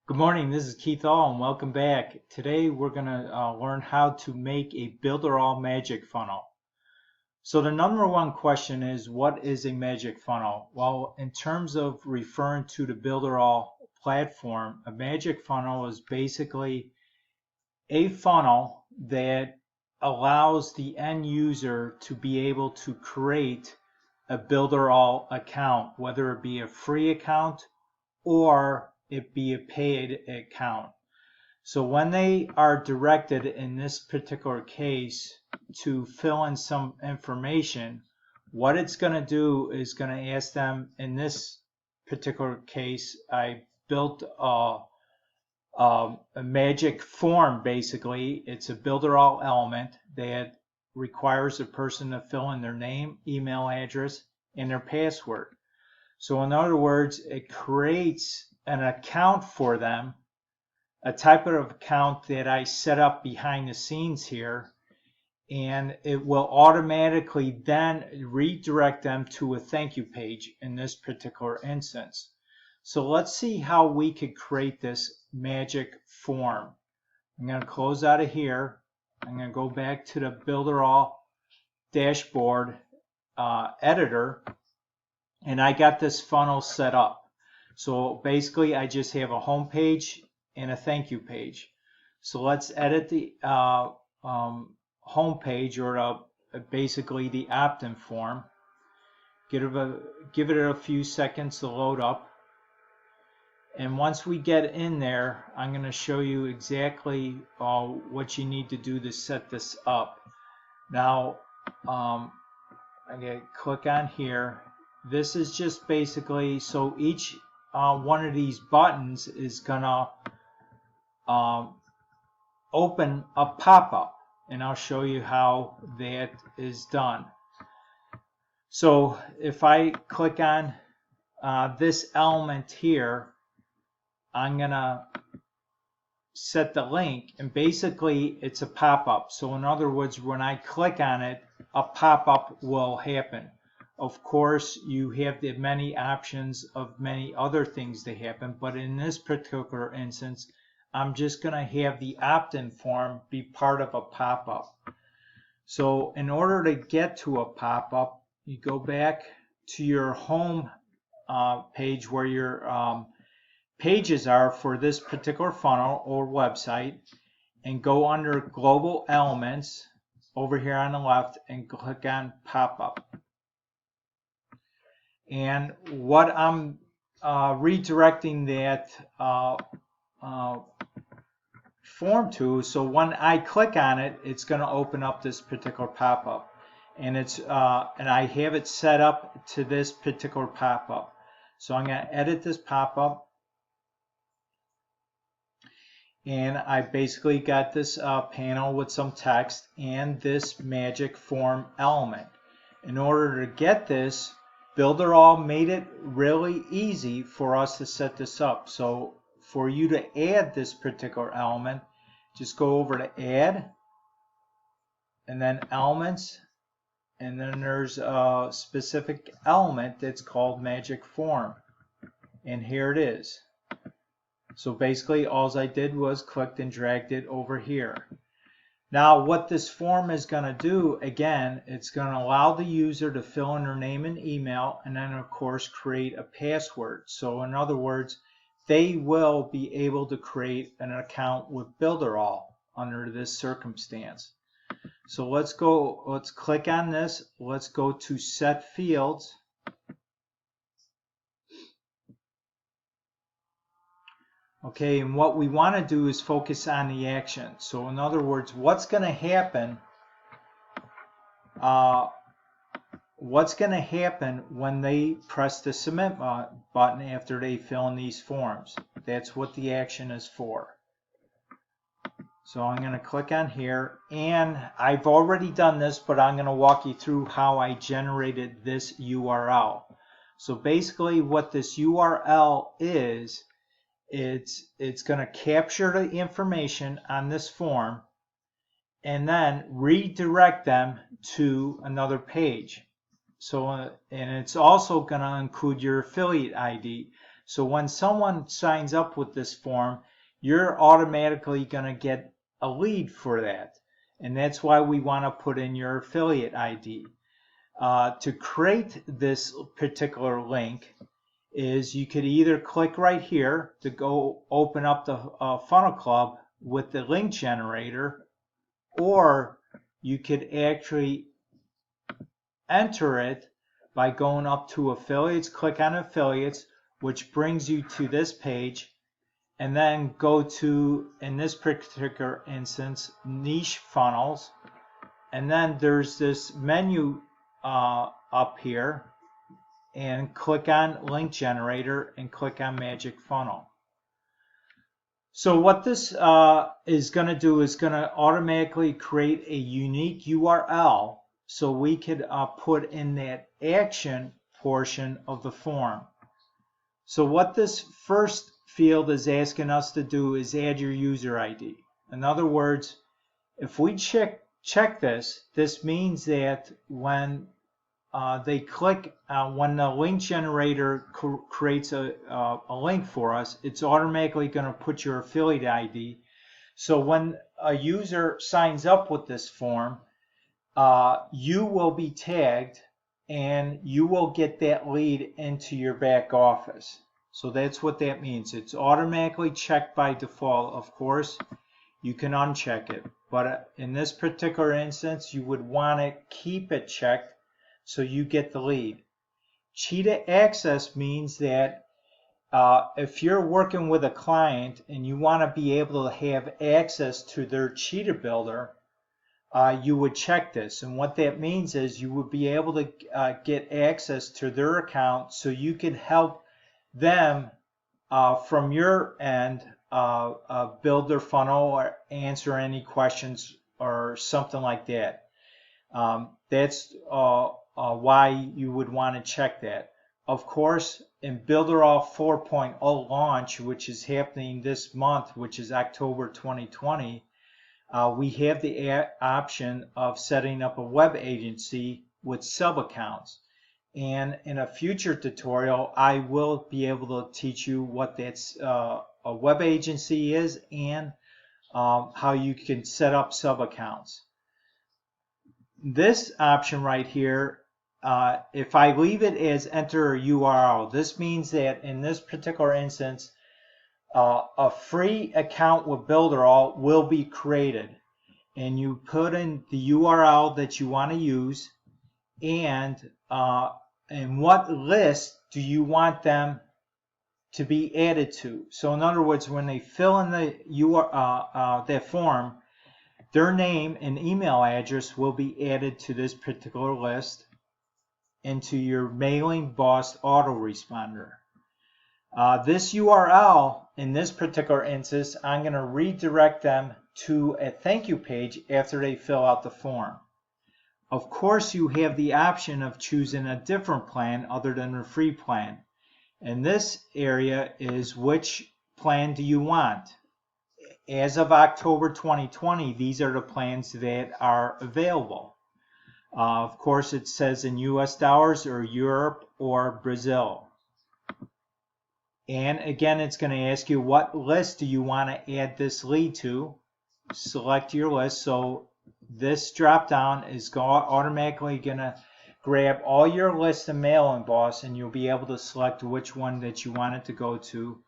Good morning, this is Keith All and welcome back. Today we're going to learn how to make a Builderall magic funnel. So the number one question is, what is a magic funnel? Well, in terms of referring to the Builderall platform, a magic funnel is basically a funnel that allows the end user to be able to create a Builderall account, whether it be a free account or it be a paid account. So when they are directed in this particular case to fill in some information, what it's going to do is going to ask them, in this particular case, I built a magic form basically. It's a Builderall element that requires a person to fill in their name, email address, and their password. So in other words, it creates an account for them, a type of account that I set up behind the scenes here, and it will automatically then redirect them to a thank you page in this particular instance. So let's see how we could create this magic form. I'm going to close out of here. I'm going to go back to the Builderall dashboard editor. And I got this funnel set up. So basically I just have a home page and a thank you page. So let's edit the home page, or basically the opt-in form. Give it a few seconds to load up. And once we get in there, I'm going to show you exactly what you need to do to set this up. Now, I'm going to click on here. This is just basically, so each one of these buttons is gonna open a pop-up, and I'll show you how that is done. So if I click on this element here, I'm gonna set the link, and basically it's a pop-up. So in other words, when I click on it, a pop-up will happen. Of course, you have the many options of many other things that happen, but in this particular instance, I'm just going to have the opt-in form be part of a pop-up. So in order to get to a pop-up, you go back to your home page where your pages are for this particular funnel or website, and go under Global Elements over here on the left and click on Pop-up. And what I'm redirecting that form to, so when I click on it, it's going to open up this particular pop-up, and it's and I have it set up to this particular pop-up. So I'm going to edit this pop-up, and I basically got this panel with some text and this magic form element. In order to get this, Builderall made it really easy for us to set this up. So for you to add this particular element, just go over to Add, and then Elements, and then there's a specific element that's called Magic Form, and here it is. So basically all I did was clicked and dragged it over here. Now what this form is going to do, again, it's going to allow the user to fill in their name and email, and then of course create a password. So in other words, they will be able to create an account with Builderall under this circumstance. So let's click on this. Let's go to Set Fields. Okay, and what we want to do is focus on the action. So in other words, what's going to happen when they press the submit button after they fill in these forms? That's what the action is for. So I'm going to click on here, and I've already done this, but I'm going to walk you through how I generated this URL. So basically what this URL is, it's going to capture the information on this form and then redirect them to another page. So and it's also going to include your affiliate ID. So when someone signs up with this form, you're automatically going to get a lead for that. And that's why we want to put in your affiliate ID. To create this particular link is you could either click right here to go open up the Funnel Club with the link generator, or you could actually enter it by going up to affiliates, click on affiliates, which brings you to this page, and then go to, in this particular instance, niche funnels, and then there's this menu up here, and click on link generator and click on magic funnel. So what this is going to do is going to automatically create a unique URL so we could put in that action portion of the form. So what this first field is asking us to do is add your user ID. In other words, if we check this, this means that when they click, when the link generator creates a link for us, it's automatically going to put your affiliate ID. So when a user signs up with this form, you will be tagged and you will get that lead into your back office. So that's what that means. It's automatically checked by default. Of course, you can uncheck it, but in this particular instance, you would want to keep it checked so you get the lead. Cheetah access means that if you're working with a client and you want to be able to have access to their Cheetah Builder, you would check this. And what that means is you would be able to get access to their account so you can help them from your end build their funnel or answer any questions or something like that. That's why you would want to check that. Of course, in Builderall 4.0 launch, which is happening this month, which is October 2020, we have the option of setting up a web agency with sub-accounts. And in a future tutorial, I will be able to teach you what that's a web agency is and how you can set up sub-accounts. This option right here, if I leave it as enter a URL, this means that in this particular instance, a free account with Builderall will be created, and you put in the URL that you want to use and what list do you want them to be added to. So in other words, when they fill in the that form, their name and email address will be added to this particular list into your mailing boss autoresponder. This URL, in this particular instance, I'm going to redirect them to a thank you page after they fill out the form. Of course, you have the option of choosing a different plan other than the free plan. And this area is which plan do you want? As of October 2020, these are the plans that are available. Of course, it says in US dollars or Europe or Brazil. And again, it's going to ask you what list do you want to add this lead to. Select your list. So this drop down is automatically going to grab all your lists in Mailing Boss, and you'll be able to select which one that you want it to go to.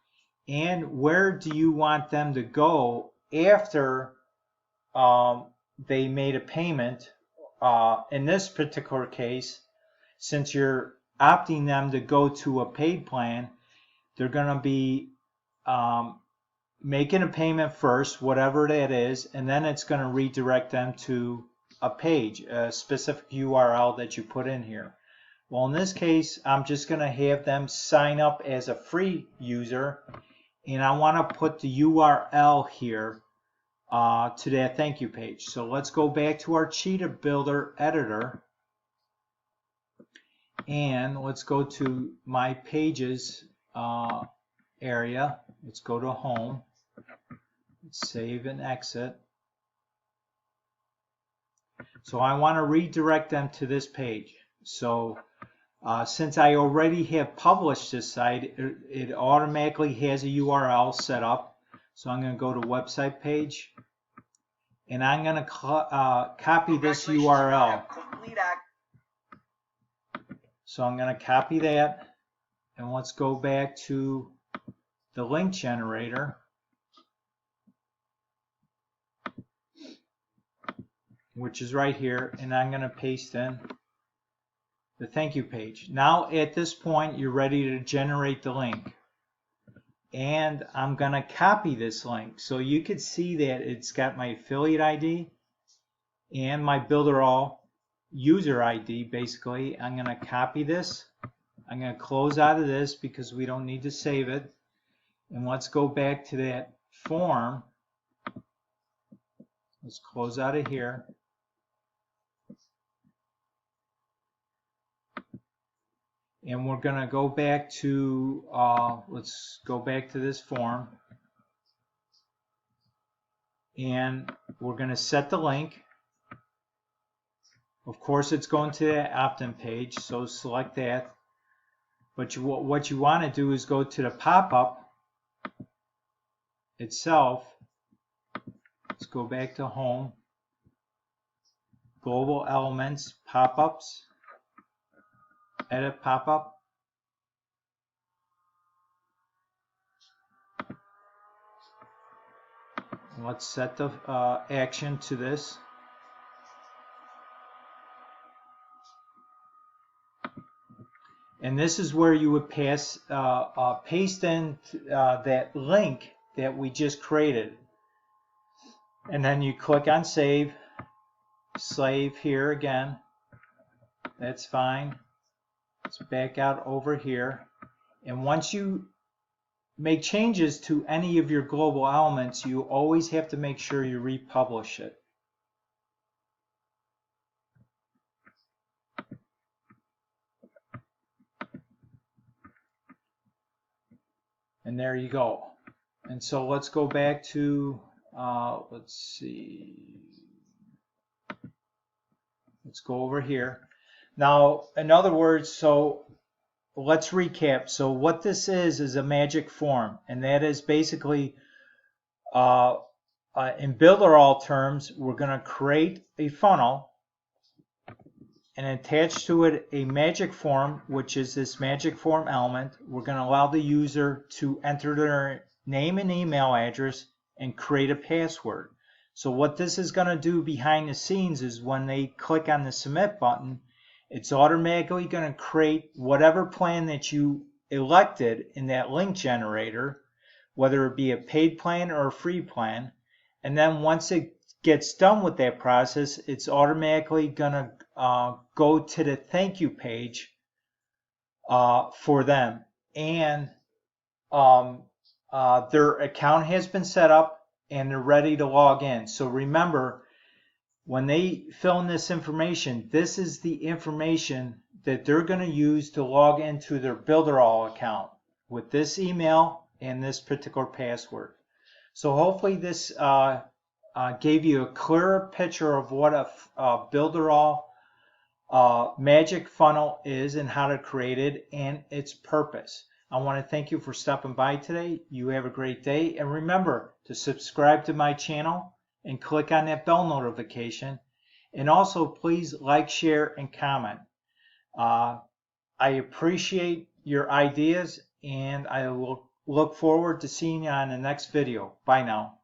And where do you want them to go after they made a payment? In this particular case, since you're opting them to go to a paid plan, they're going to be making a payment first, whatever that is, and then it's going to redirect them to a page, a specific URL that you put in here. Well, in this case, I'm just going to have them sign up as a free user, and I want to put the URL here to that thank you page. So let's go back to our Cheetah Builder editor, and let's go to my pages area. Let's go to home. Let's save and exit. So I want to redirect them to this page. So Since I already have published this site, it automatically has a URL set up. So I'm going to go to website page, and I'm going to copy this URL. So I'm going to copy that, and let's go back to the link generator. Which is right here, and I'm going to paste in the thank you page. Now at this point you're ready to generate the link, and I'm going to copy this link so you can see that it's got my affiliate ID and my Builderall user ID. Basically, I'm going to copy this. I'm going to close out of this because we don't need to save it, and let's go back to that form. Let's close out of here. And we're going to go back to, let's go back to this form. And we're going to set the link. Of course, it's going to the opt-in page, so select that. But what you want to do is go to the pop-up itself. Let's go back to Home, Global Elements, Pop-ups. Edit pop-up. Let's set the action to this. And this is where you would paste in that link that we just created. And then you click on Save. Save here again. That's fine. Let's back out over here, and once you make changes to any of your global elements, you always have to make sure you republish it. And there you go. And so let's go back to, let's see, let's go over here. Now, in other words, so let's recap. So what this is a magic form, and that is basically, in Builderall terms, we're going to create a funnel and attach to it a magic form, which is this magic form element. We're going to allow the user to enter their name and email address and create a password. So what this is going to do behind the scenes is when they click on the submit button, it's automatically going to create whatever plan that you elected in that link generator, whether it be a paid plan or a free plan. And then once it gets done with that process, it's automatically going to go to the thank you page for them. And their account has been set up and they're ready to log in. So remember, when they fill in this information, this is the information that they're going to use to log into their Builderall account with this email and this particular password. So hopefully this gave you a clearer picture of what a Builderall magic funnel is and how to create it and its purpose. I want to thank you for stopping by today. You have a great day, and remember to subscribe to my channel and click on that bell notification, and also please like, share, and comment. I appreciate your ideas, and I will look forward to seeing you on the next video. Bye now.